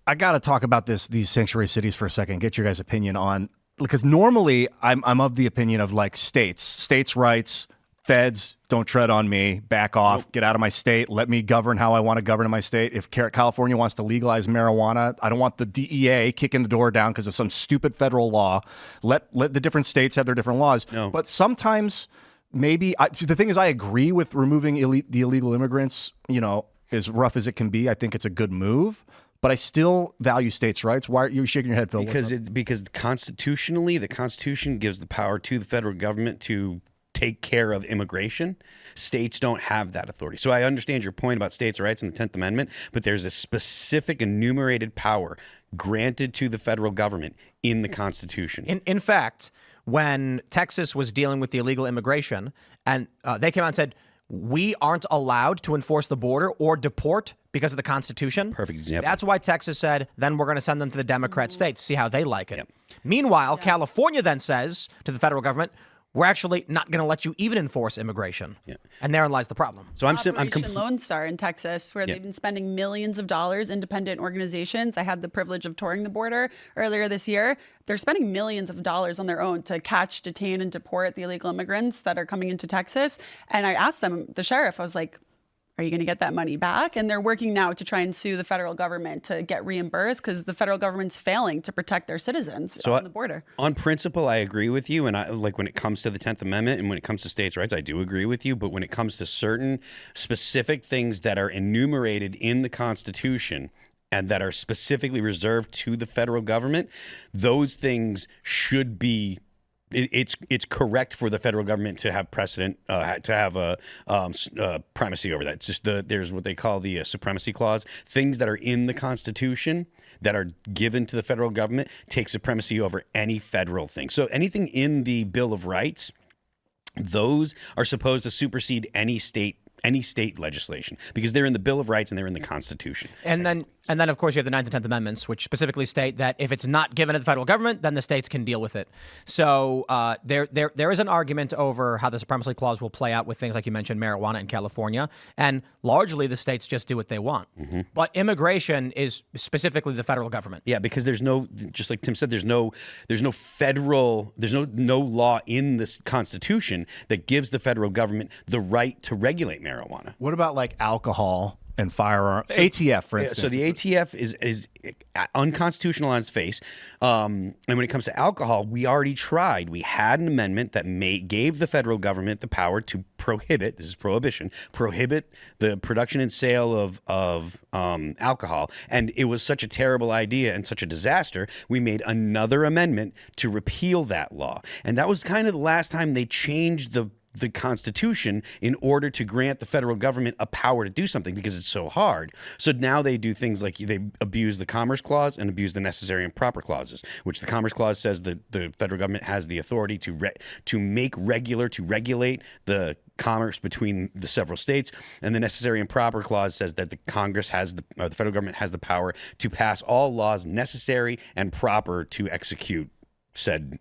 I got to talk about these sanctuary cities for a second. Get your guys' opinion on, because normally I'm of the opinion of like states' rights. Feds, don't tread on me, back off, get out of my state, let me govern how I want to govern in my state. If California wants to legalize marijuana, I don't want the DEA kicking the door down because of some stupid federal law. Let the different states have their different laws. No. But sometimes maybe, the thing is, I agree with removing the illegal immigrants, as rough as it can be. I think it's a good move. But I still value states' rights. Why are you shaking your head, Phil? Because constitutionally, the Constitution gives the power to the federal government to take care of immigration. States don't have that authority. So I understand your point about states' rights in the 10th Amendment, but there's a specific enumerated power granted to the federal government in the Constitution. In fact, when Texas was dealing with the illegal immigration, and they came out and said, we aren't allowed to enforce the border or deport because of the Constitution. Perfect example. That's why Texas said, then we're going to send them to the Democrat states, see how they like it. Yep. Meanwhile, California then says to the federal government, we're actually not going to let you even enforce immigration. Yeah. And therein lies the problem. So I'm Lone Star in Texas, where they've been spending millions of dollars, independent organizations. I had the privilege of touring the border earlier this year. They're spending millions of dollars on their own to catch, detain, and deport the illegal immigrants that are coming into Texas. And I asked them, the sheriff, I was like, are you going to get that money back? And they're working now to try and sue the federal government to get reimbursed because the federal government's failing to protect their citizens on the border. On principle, I agree with you. And I like when it comes to the 10th Amendment and when it comes to states' rights, I do agree with you. But when it comes to certain specific things that are enumerated in the Constitution and that are specifically reserved to the federal government, those things should be it's correct for the federal government to have precedent, to have a primacy over that. It's just there's what they call the supremacy clause. Things that are in the Constitution that are given to the federal government take supremacy over any federal thing. So anything in the Bill of Rights, those are supposed to supersede any state legislation because they're in the Bill of Rights and they're in the Constitution. And then, of course, you have the 9th and 10th Amendments, which specifically state that if it's not given to the federal government, then the states can deal with it. So there is an argument over how the supremacy clause will play out with things like you mentioned, marijuana in California, and largely the states just do what they want. Mm-hmm. But immigration is specifically the federal government. Yeah, because there's no, just like Tim said, there's no law in this Constitution that gives the federal government the right to regulate marijuana. What about like alcohol and firearms? ATF, for instance. So the ATF is unconstitutional on its face. And when it comes to alcohol, we already tried. We had an amendment that gave the federal government the power to prohibit, this is prohibition, prohibit the production and sale of alcohol. And it was such a terrible idea and such a disaster, we made another amendment to repeal that law. And that was kind of the last time they changed the Constitution in order to grant the federal government a power to do something because it's so hard. So now they do things like they abuse the Commerce Clause and abuse the necessary and proper clauses, which the Commerce Clause says that the federal government has the authority to regulate the commerce between the several states, and the necessary and proper clause says that the federal government has the power to pass all laws necessary and proper to execute said